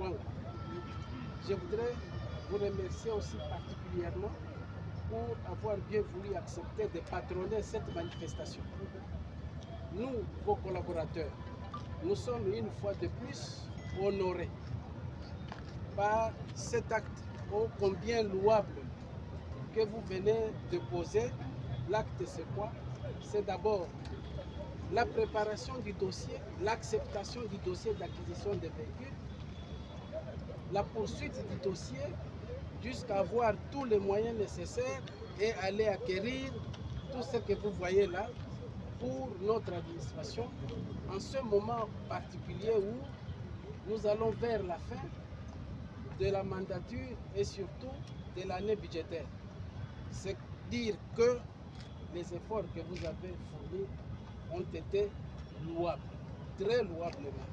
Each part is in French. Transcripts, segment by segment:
Voilà. Je voudrais vous remercier aussi particulièrement pour avoir bien voulu accepter de patronner cette manifestation. Nous, vos collaborateurs, nous sommes une fois de plus honorés par cet acte ô combien louable que vous venez de poser. L'acte, c'est quoi? C'est d'abord la préparation du dossier, l'acceptation du dossier d'acquisition des véhicules, la poursuite du dossier jusqu'à avoir tous les moyens nécessaires et aller acquérir tout ce que vous voyez là pour notre administration en ce moment particulier où nous allons vers la fin de la mandature et surtout de l'année budgétaire. C'est dire que les efforts que vous avez fournis ont été louables, très louablement.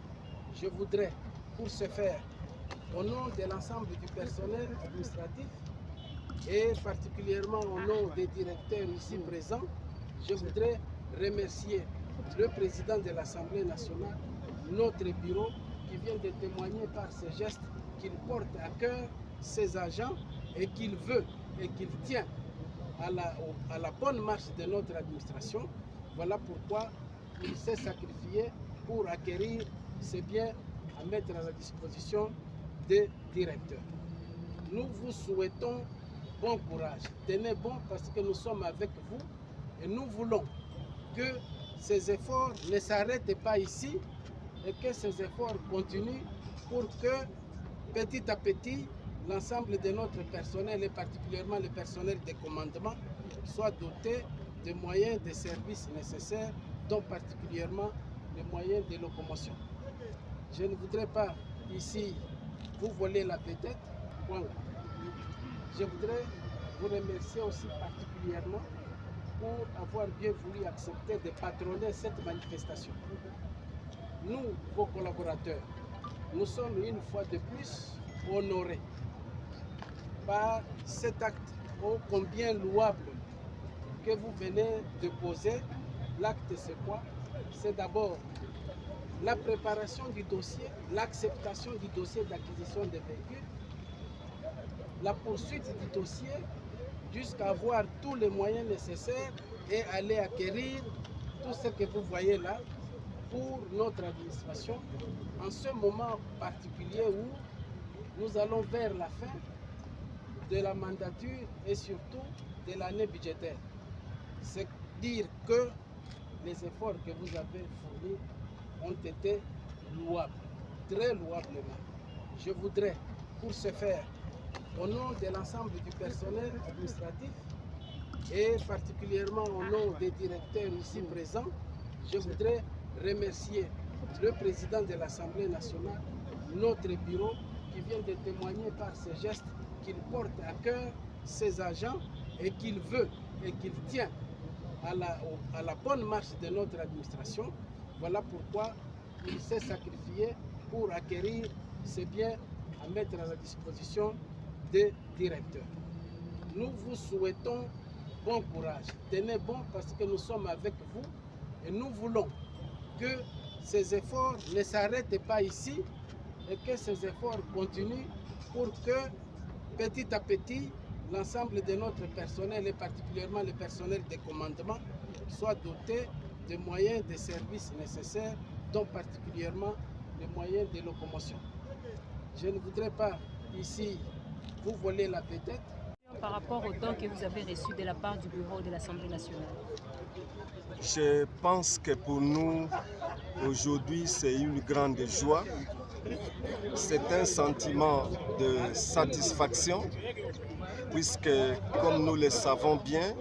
Je voudrais, pour ce faire, au nom de l'ensemble du personnel administratif et particulièrement au nom des directeurs ici présents, je voudrais remercier le président de l'Assemblée nationale, notre bureau, qui vient de témoigner par ses gestes qu'il porte à cœur ses agents et qu'il veut et qu'il tient à la bonne marche de notre administration. Voilà pourquoi il s'est sacrifié pour acquérir ces biens à mettre à la disposition des directeurs. Nous vous souhaitons bon courage. Tenez bon parce que nous sommes avec vous et nous voulons que ces efforts ne s'arrêtent pas ici et que ces efforts continuent pour que petit à petit l'ensemble de notre personnel et particulièrement le personnel de commandement soit doté de moyens de services nécessaires, dont particulièrement les moyens de locomotion. Je ne voudrais pas ici vous voler la vedette. Voilà. Je voudrais vous remercier aussi particulièrement pour avoir bien voulu accepter de patronner cette manifestation. Nous, vos collaborateurs, nous sommes une fois de plus honorés par cet acte ô combien louable que vous venez de poser. L'acte, c'est quoi? C'est d'abord la préparation du dossier, l'acceptation du dossier d'acquisition des véhicules, la poursuite du dossier jusqu'à avoir tous les moyens nécessaires et aller acquérir tout ce que vous voyez là pour notre administration en ce moment particulier où nous allons vers la fin de la mandature et surtout de l'année budgétaire. C'est dire que les efforts que vous avez fournis ont été louables, très louablement. Je voudrais, pour ce faire, au nom de l'ensemble du personnel administratif et particulièrement au nom des directeurs ici présents, je voudrais remercier le président de l'Assemblée nationale, notre bureau, qui vient de témoigner par ses gestes qu'il porte à cœur ses agents et qu'il veut et qu'il tient à la bonne marche de notre administration. Voilà pourquoi il s'est sacrifié pour acquérir ces biens à mettre à la disposition des directeurs. Nous vous souhaitons bon courage. Tenez bon parce que nous sommes avec vous et nous voulons que ces efforts ne s'arrêtent pas ici et que ces efforts continuent pour que petit à petit l'ensemble de notre personnel et particulièrement le personnel de commandement soit doté de moyens de services nécessaires, dont particulièrement les moyens de locomotion. Je ne voudrais pas ici vous voler la vedette. Par rapport au don que vous avez reçu de la part du bureau de l'Assemblée nationale. Je pense que pour nous, aujourd'hui, c'est une grande joie. C'est un sentiment de satisfaction, puisque, comme nous le savons bien,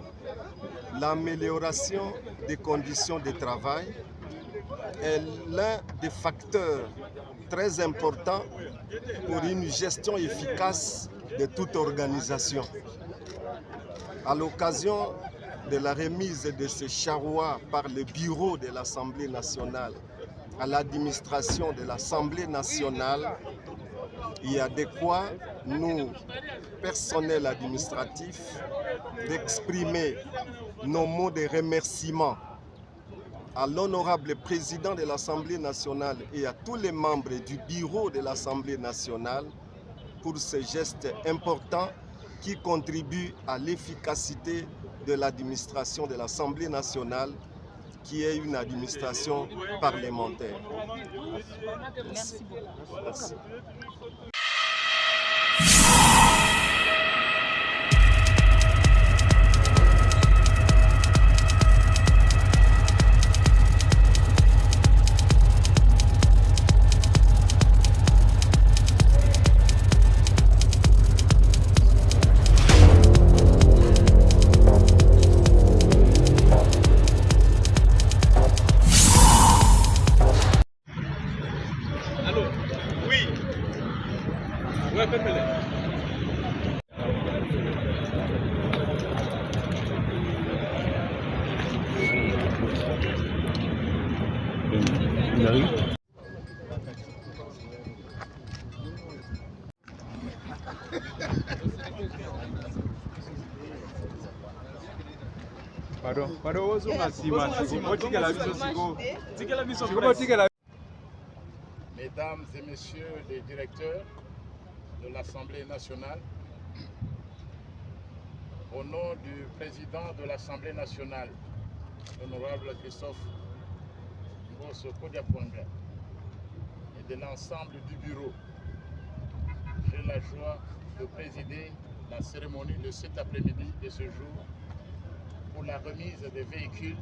l'amélioration des conditions de travail est l'un des facteurs très importants pour une gestion efficace de toute organisation. À l'occasion de la remise de ce charroi par le bureau de l'Assemblée nationale à l'administration de l'Assemblée nationale, il y a de quoi nous, personnel administratif, d'exprimer nos mots de remerciement à l'honorable président de l'Assemblée nationale et à tous les membres du bureau de l'Assemblée nationale pour ce geste important qui contribue à l'efficacité de l'administration de l'Assemblée nationale, qui est une administration parlementaire. Merci beaucoup. Merci. Mesdames et messieurs les directeurs de l'Assemblée nationale, au nom du président de l'Assemblée nationale, l'honorable Christophe Mbosso Kodiapwanga, et de l'ensemble du bureau, j'ai la joie de présider la cérémonie de cet après-midi et ce jour pour la remise des véhicules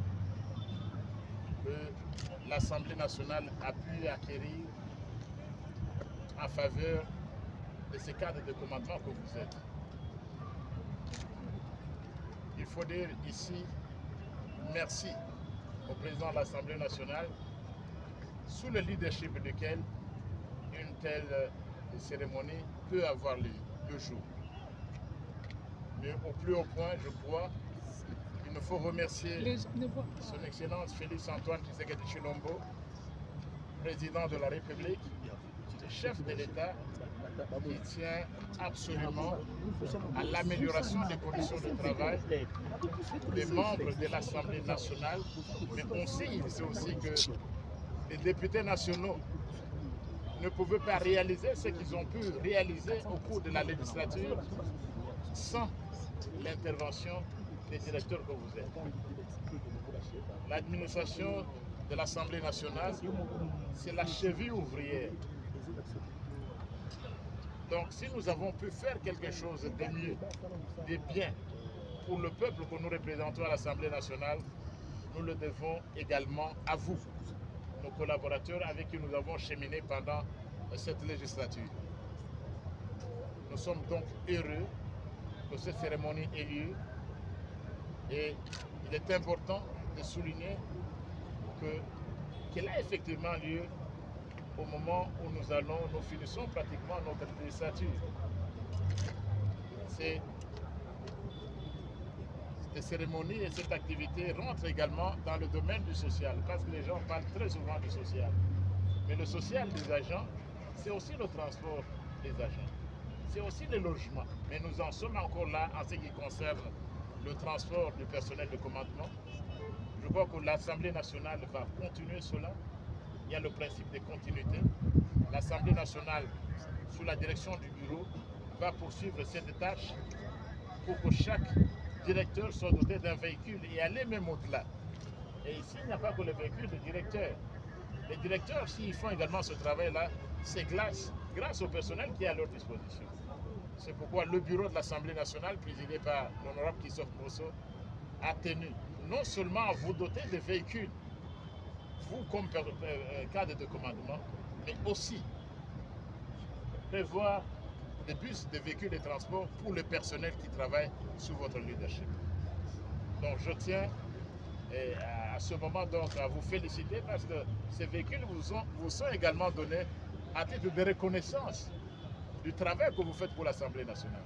que l'Assemblée nationale a pu acquérir en faveur de ces cadres de commandement que vous êtes. Il faut dire ici merci au président de l'Assemblée nationale, sous le leadership duquel une telle cérémonie peut avoir lieu le jour. Mais au plus haut point, je crois, il nous faut remercier son Excellence Félix-Antoine Tshisekedi Tshilombo, président de la République, chef de l'État, qui tient absolument à l'amélioration des conditions de travail des membres de l'Assemblée nationale. Mais on sait aussi que les députés nationaux ne pouvaient pas réaliser ce qu'ils ont pu réaliser au cours de la législature sans l'intervention des directeurs que vous êtes. L'administration de l'Assemblée nationale, c'est la cheville ouvrière. Donc si nous avons pu faire quelque chose de mieux, de bien pour le peuple que nous représentons à l'Assemblée nationale, nous le devons également à vous, nos collaborateurs avec qui nous avons cheminé pendant cette législature. Nous sommes donc heureux que cette cérémonie ait lieu et il est important de souligner qu'elle a effectivement lieu au moment où nous finissons pratiquement notre législature. Cette cérémonie et cette activité rentrent également dans le domaine du social, parce que les gens parlent très souvent du social. Mais le social des agents, c'est aussi le transport des agents, c'est aussi le logement. Mais nous en sommes encore là en ce qui concerne le transport du personnel de commandement. Je crois que l'Assemblée nationale va continuer cela. Il y a le principe de continuité. L'Assemblée nationale, sous la direction du bureau, va poursuivre cette tâche pour que chaque directeur soit doté d'un véhicule et aller même au-delà. Et ici, il n'y a pas que le véhicule de directeur. Les directeurs, s'ils font également ce travail-là, c'est grâce au personnel qui est à leur disposition. C'est pourquoi le bureau de l'Assemblée nationale, présidé par l'honorable Christophe Mbosso, a tenu non seulement à vous doter de véhicules, vous comme cadre de commandement, mais aussi prévoir des bus, des véhicules de transport pour le personnel qui travaille sous votre leadership. Donc je tiens à ce moment donc à vous féliciter parce que ces véhicules vous sont également donnés à titre de reconnaissance du travail que vous faites pour l'Assemblée nationale.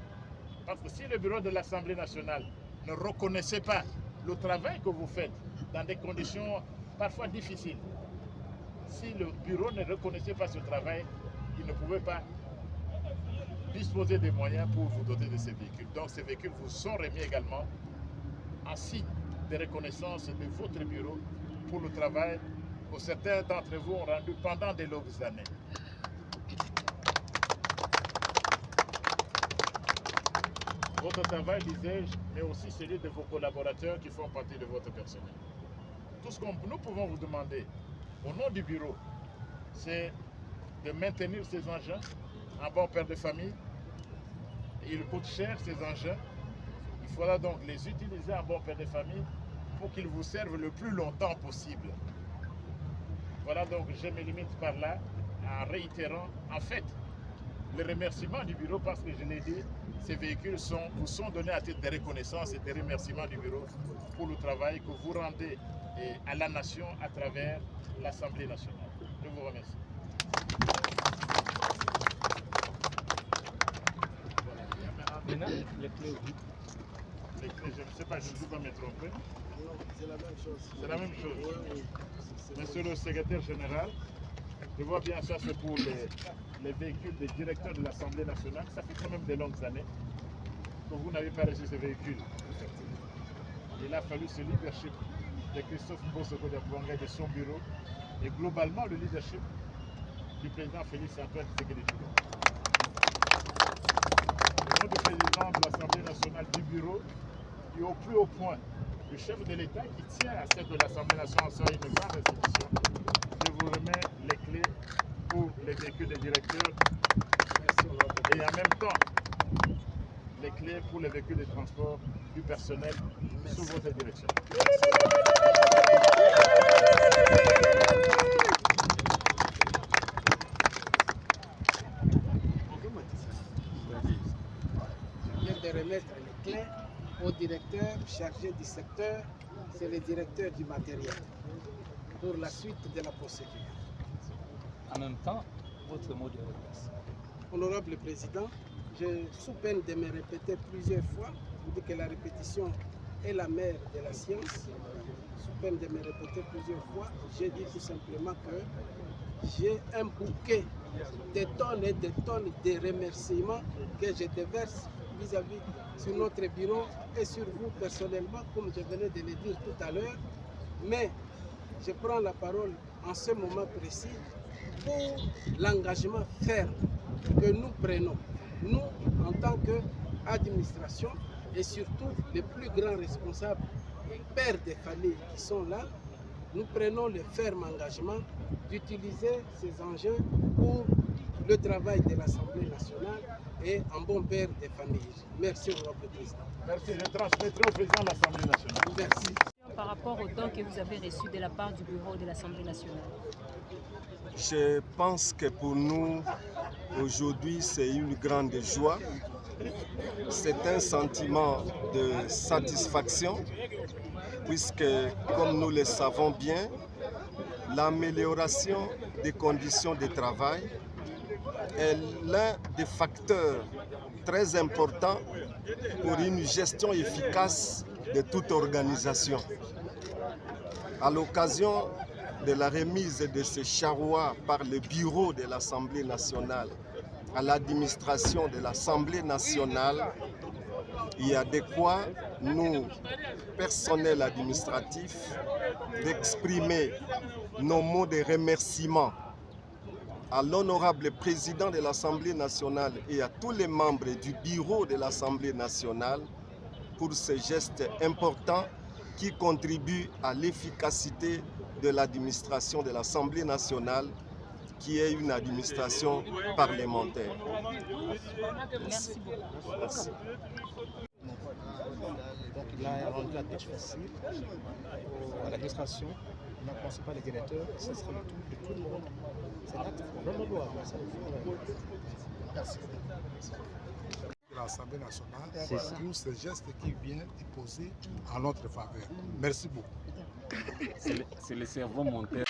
Parce que si le bureau de l'Assemblée nationale ne reconnaissait pas le travail que vous faites dans des conditions parfois difficiles, si le bureau ne reconnaissait pas ce travail, il ne pouvait pas disposer des moyens pour vous doter de ces véhicules. Donc ces véhicules vous sont remis également en signe de reconnaissance de votre bureau pour le travail que certains d'entre vous ont rendu pendant de longues années. Votre travail, disais-je, mais aussi celui de vos collaborateurs qui font partie de votre personnel. Tout ce que nous pouvons vous demander au nom du bureau, c'est de maintenir ces engins en bon père de famille. Ils coûtent cher, ces engins. Il faudra donc les utiliser en bon père de famille pour qu'ils vous servent le plus longtemps possible. Voilà, donc je me limite par là en réitérant en fait le remerciement du bureau, parce que je l'ai dit, ces véhicules vous sont donnés à titre de reconnaissance et de remerciement du bureau pour le travail que vous rendez à la nation à travers l'Assemblée nationale. Je vous remercie. Maintenant, les clés. Les clés, je ne sais pas, je ne veux pas me tromper. Non, c'est la même chose. C'est la même chose. Oui, oui. Monsieur le secrétaire général, je vois bien ça, c'est pour les véhicules des directeurs de l'Assemblée nationale. Ça fait quand même de longues années que vous n'avez pas reçu ces véhicules. Il a fallu ce leadership de Christophe Mbosoko Diakwanga et de son bureau, et globalement le leadership du président Félix Antoine Tshisekedi Tshilombo. Le nom du président de l'Assemblée nationale, du bureau, et au plus haut point du chef de l'État qui tient à celle de l'Assemblée nationale sur une grande institution. Je vous remets les clés pour les véhicules des directeurs et en même temps les clés pour les véhicules de transport du personnel sous votre direction. Je viens de remettre les clés au directeur chargé du secteur, c'est le directeur du matériel, pour la suite de la procédure. En même temps, votre mot de remerciement. Honorable Président, sous peine de me répéter plusieurs fois, je dis que la répétition est la mère de la science. Sous peine de me répéter plusieurs fois, j'ai dit tout simplement que j'ai un bouquet de tonnes et de tonnes de remerciements que je déverse vis-à-vis sur notre bureau et sur vous personnellement, comme je venais de le dire tout à l'heure. Mais je prends la parole en ce moment précis pour l'engagement ferme que nous prenons, nous en tant qu'administration et surtout les plus grands responsables, pères de famille qui sont là. Nous prenons le ferme engagement d'utiliser ces engins pour le travail de l'Assemblée nationale et en bon père de famille. Merci, Honorable Président. Merci, je transmettrai au président de l'Assemblée nationale. Merci. Par rapport au don que vous avez reçu de la part du bureau de l'Assemblée nationale. Je pense que pour nous, aujourd'hui, c'est une grande joie. C'est un sentiment de satisfaction, puisque, comme nous le savons bien, l'amélioration des conditions de travail est l'un des facteurs très importants pour une gestion efficace de toute organisation. À l'occasion de la remise de ce charroi par le bureau de l'Assemblée nationale à l'administration de l'Assemblée nationale, il y a de quoi nous, personnel administratif, d'exprimer nos mots de remerciement à l'honorable président de l'Assemblée nationale et à tous les membres du bureau de l'Assemblée nationale pour ce geste important qui contribue à l'efficacité de l'administration de l'Assemblée nationale, qui est une administration parlementaire. Merci beaucoup. Merci. Donc il a rendu la tâche facile à l'administration. On n'a pensé pas les directeurs, ce serait le tour de tout le monde. C'est l'acte vraiment Merci. L'Assemblée nationale pour ce geste qui vient de poser en notre faveur. Merci beaucoup. C'est le cerveau monteur.